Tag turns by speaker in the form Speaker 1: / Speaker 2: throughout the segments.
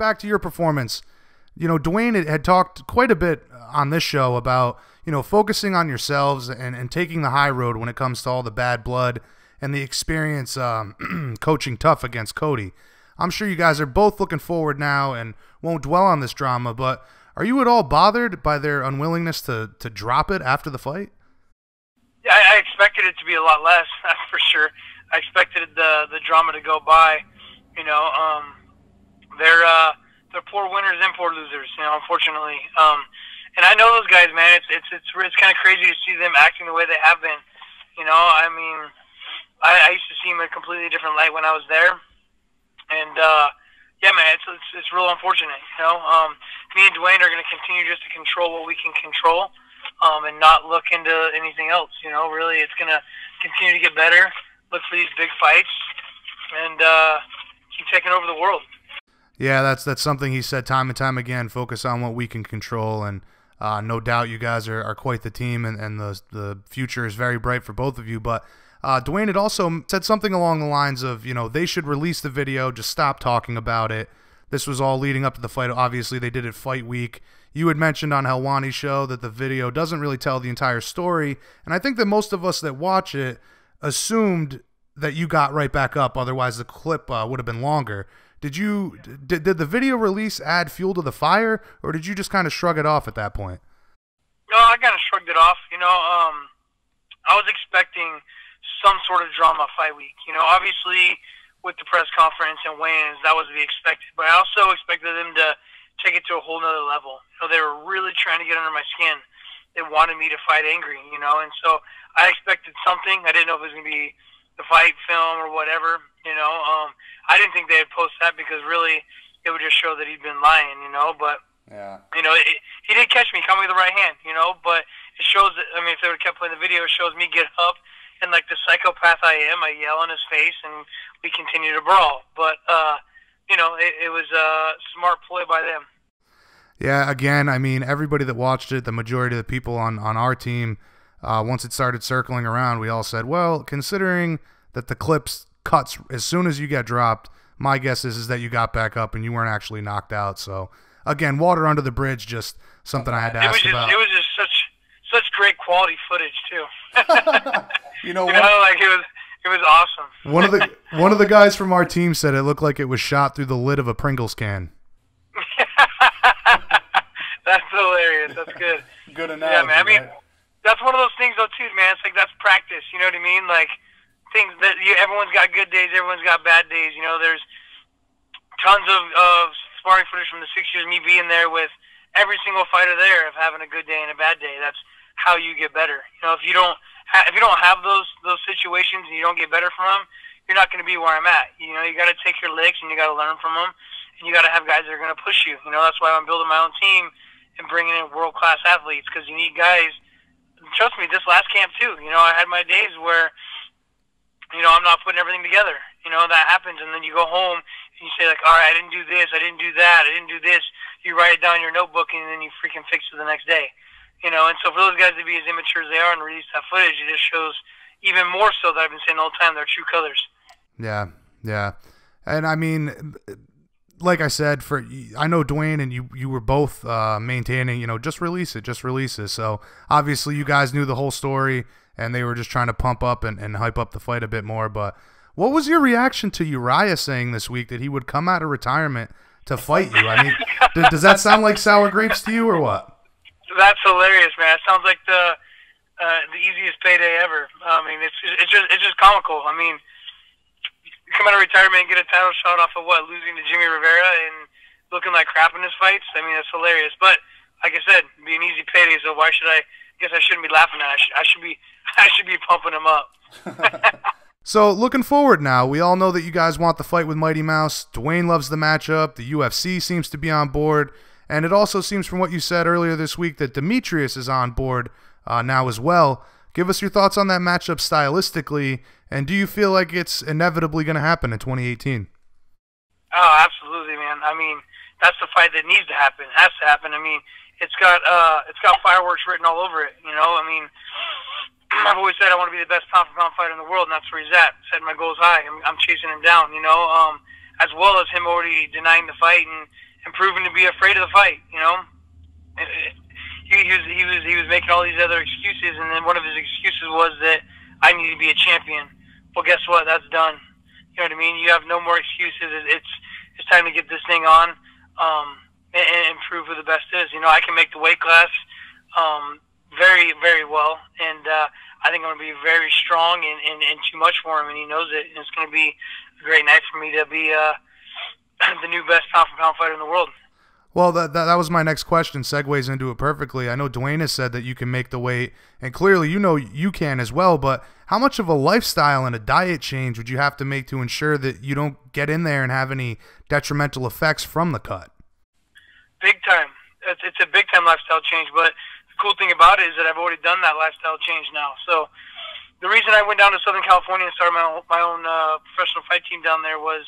Speaker 1: back to your performance, you know, Dwayne had talked quite a bit on this show about, you know, focusing on yourselves and taking the high road when it comes to all the bad blood and the experience coaching tough against Cody. I'm sure you guys are both looking forward now and won't dwell on this drama, but are you at all bothered by their unwillingness to drop it after the fight?
Speaker 2: Yeah, I expected it to be a lot less, that's for sure. I expected the drama to go by. You know, they're poor winners and poor losers, you know, unfortunately. And I know those guys, man. It's kind of crazy to see them acting the way they have been. You know, I mean, I used to see them in a completely different light when I was there. And yeah, man, it's real unfortunate. You know, me and Dwayne are going to continue just to control what we can control, and not look into anything else. You know, really, it's going to continue to get better. Look for these big fights, and keep taking over the world.
Speaker 1: Yeah, that's something he said time and time again. Focus on what we can control, and no doubt you guys are quite the team, and the future is very bright for both of you. But Dwayne had also said something along the lines of, you know, they should release the video, just stop talking about it. This was all leading up to the fight. Obviously, they did it fight week. You had mentioned on Helwani's show that the video doesn't really tell the entire story, and I think that most of us that watch it assumed that you got right back up. Otherwise, the clip would have been longer. Did the video release add fuel to the fire, or did you just kind of shrug it off at that point?
Speaker 2: No, I kind of shrugged it off. You know, I was expecting some sort of drama fight week. You know, obviously with the press conference and weigh-ins, that was to be expected. But I also expected them to take it to a whole nother level. You know, they were really trying to get under my skin. They wanted me to fight angry, you know, and so I expected something. I didn't know if it was going to be the fight film or whatever, you know. I didn't think they'd post that because really it would just show that he'd been lying, you know. But,
Speaker 1: yeah,
Speaker 2: you know, he did catch me, caught me with the right hand, you know. But it shows that, I mean, if they would have kept playing the video, it shows me get up, and like the psychopath I am, I yell in his face, and we continue to brawl. But, you know, it was a smart play by them.
Speaker 1: Yeah, again, I mean, everybody that watched it, the majority of the people on our team, once it started circling around, we all said, well, considering that the clips cuts as soon as you get dropped, my guess is that you got back up and you weren't actually knocked out. So, again, water under the bridge, just something I had to ask about.
Speaker 2: It was just such great quality footage, too.
Speaker 1: You know,
Speaker 2: like it was awesome.
Speaker 1: One of the guys from our team said it looked like it was shot through the lid of a Pringles can.
Speaker 2: That's hilarious. That's good.
Speaker 1: Good analogy.
Speaker 2: Yeah, man. I mean,
Speaker 1: right?
Speaker 2: That's one of those things, though, too, man. It's like that's practice. You know what I mean? Like things that everyone's got good days, everyone's got bad days. You know, there's tons of sparring footage from the 6 years of me being there with every single fighter there of having a good day and a bad day. That's how you get better. You know, if you don't have those situations and you don't get better from them, you're not going to be where I'm at. You know, you got to take your licks and you got to learn from them, and you got to have guys that are going to push you. You know, that's why I'm building my own team and bringing in world-class athletes, because you need guys. Trust me, this last camp too. You know, I had my days where, you know, I'm not putting everything together. You know, that happens, and then you go home and you say like, all right, I didn't do this, I didn't do that, I didn't do this. You write it down in your notebook, and then you freaking fix it the next day. You know, and so for those guys to be as immature as they are and release that footage, it just shows even more so that I've been saying all the time, their true colors. Yeah,
Speaker 1: yeah. And I mean, like I said, I know Dwayne and you were both maintaining, you know, just release it. So obviously you guys knew the whole story, and they were just trying to pump up and hype up the fight a bit more. But what was your reaction to Urijah saying this week that he would come out of retirement to fight you? I mean, does that sound like sour grapes to you or what?
Speaker 2: That's hilarious, man. It sounds like the easiest payday ever. I mean, it's just comical. I mean, you come out of retirement and get a title shot off of what, losing to Jimmy Rivera and looking like crap in his fights. I mean, that's hilarious. But like I said, it'd be an easy payday. So why should I? Guess I shouldn't be laughing at it. I should be pumping him up.
Speaker 1: So looking forward now, we all know that you guys want the fight with Mighty Mouse. Dwayne loves the matchup. The UFC seems to be on board. And it also seems from what you said earlier this week that Demetrious is on board now as well. Give us your thoughts on that matchup stylistically, and do you feel like it's inevitably going to happen in 2018?
Speaker 2: Oh, absolutely, man. I mean, that's the fight that needs to happen. It has to happen. I mean, it's got fireworks written all over it. You know, I mean, I've always said I want to be the best pound-for-pound fighter in the world, and that's where he's at. Setting my goals high. I'm chasing him down. You know, as well as him already denying the fight and and proving to be afraid of the fight. You know, he was making all these other excuses, and then one of his excuses was that I need to be a champion. Well, guess what? That's done. You know what I mean? You have no more excuses. It's time to get this thing on, and prove who the best is. You know, I can make the weight class very, very well, and I think I'm going to be very strong and too much for him, and he knows it. And it's going to be a great night for me to be the new best pound-for-pound fighter in the world.
Speaker 1: Well, that was my next question. Segues into it perfectly. I know Dwayne has said that you can make the weight, and clearly you know you can as well, but how much of a lifestyle and a diet change would you have to make to ensure that you don't get in there and have any detrimental effects from the cut?
Speaker 2: Big time. It's a big-time lifestyle change, but the cool thing about it is that I've already done that lifestyle change now. So the reason I went down to Southern California and started my own professional fight team down there was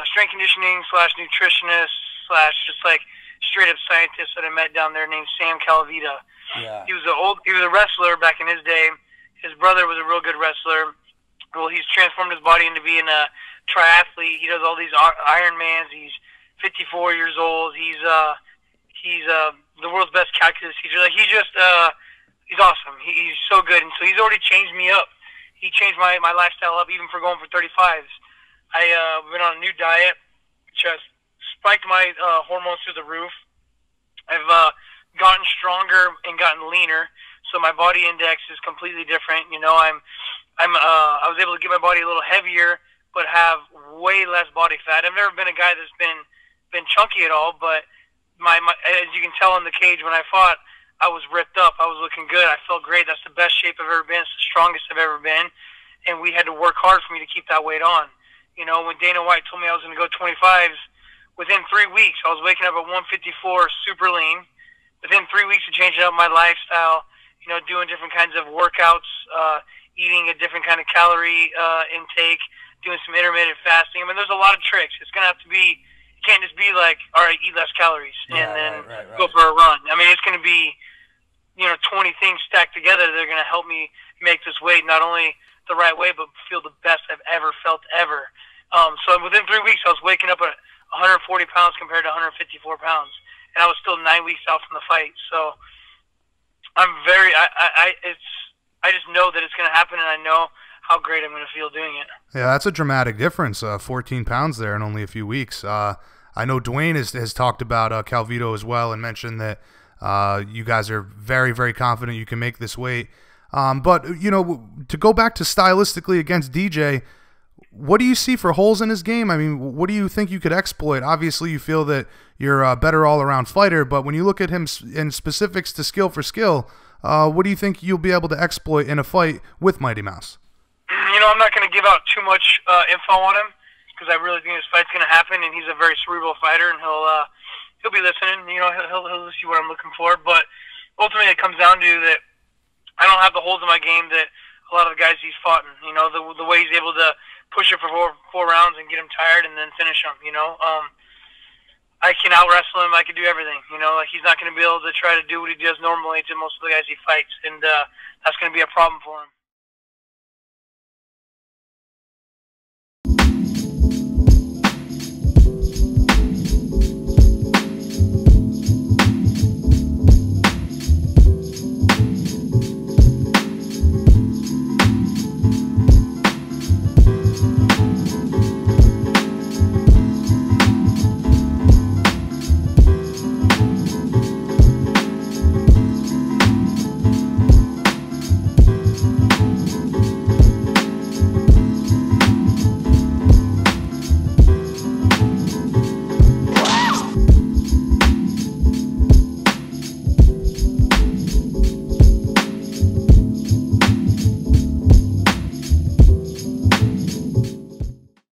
Speaker 2: strength conditioning / nutritionist / just like straight up scientist that I met down there named Sam Callout.
Speaker 3: Yeah.
Speaker 2: He was a wrestler back in his day. His brother was a real good wrestler. Well, he's transformed his body into being a triathlete. He does all these Ironmans. He's 54 years old. He's the world's best calculus teacher. Like he's awesome. He's so good, and so he's already changed me up. He changed my lifestyle up, even for going for 35s. I went on a new diet, just spiked my hormones through the roof. I've gotten stronger and gotten leaner, so my body index is completely different. You know, I was able to get my body a little heavier, but have way less body fat. I've never been a guy that's been chunky at all, but my as you can tell in the cage when I fought, I was ripped up. I was looking good. I felt great. That's the best shape I've ever been. It's the strongest I've ever been, and we had to work hard for me to keep that weight on. You know, when Dana White told me I was going to go 25s, within 3 weeks, I was waking up at 154, super lean. Within 3 weeks of changing up my lifestyle, you know, doing different kinds of workouts, eating a different kind of calorie intake, doing some intermittent fasting. I mean, there's a lot of tricks. It's going to have to be, you can't just be like, all right, eat less calories and then go for a run. I mean, it's going to be, you know, 20 things stacked together that are going to help me make this weight not only the right way, but feel the best I've ever felt ever. So within 3 weeks, I was waking up at 140 pounds compared to 154 pounds, and I was still 9 weeks out from the fight. So I'm very, I just know that it's going to happen, and I know how great I'm going to feel doing it.
Speaker 1: Yeah, that's a dramatic difference. 14 pounds there in only a few weeks. I know Dwayne has talked about Calvito as well and mentioned that you guys are very, very confident you can make this weight. But, you know, to go back to stylistically against DJ, what do you see for holes in his game? I mean, what do you think you could exploit? Obviously, you feel that you're a better all-around fighter, but when you look at him in specifics to skill for skill, what do you think you'll be able to exploit in a fight with Mighty Mouse?
Speaker 2: You know, I'm not going to give out too much info on him because I really think this fight's going to happen, and he's a very cerebral fighter, and he'll be listening. You know, he'll see what I'm looking for. But ultimately, it comes down to that I don't have the holes in my game that a lot of the guys he's fought in. You know, the way he's able to push it for four rounds and get him tired and then finish him. You know, I can out wrestle him. I can do everything. You know, like he's not going to be able to try to do what he does normally to most of the guys he fights, and that's going to be a problem for him.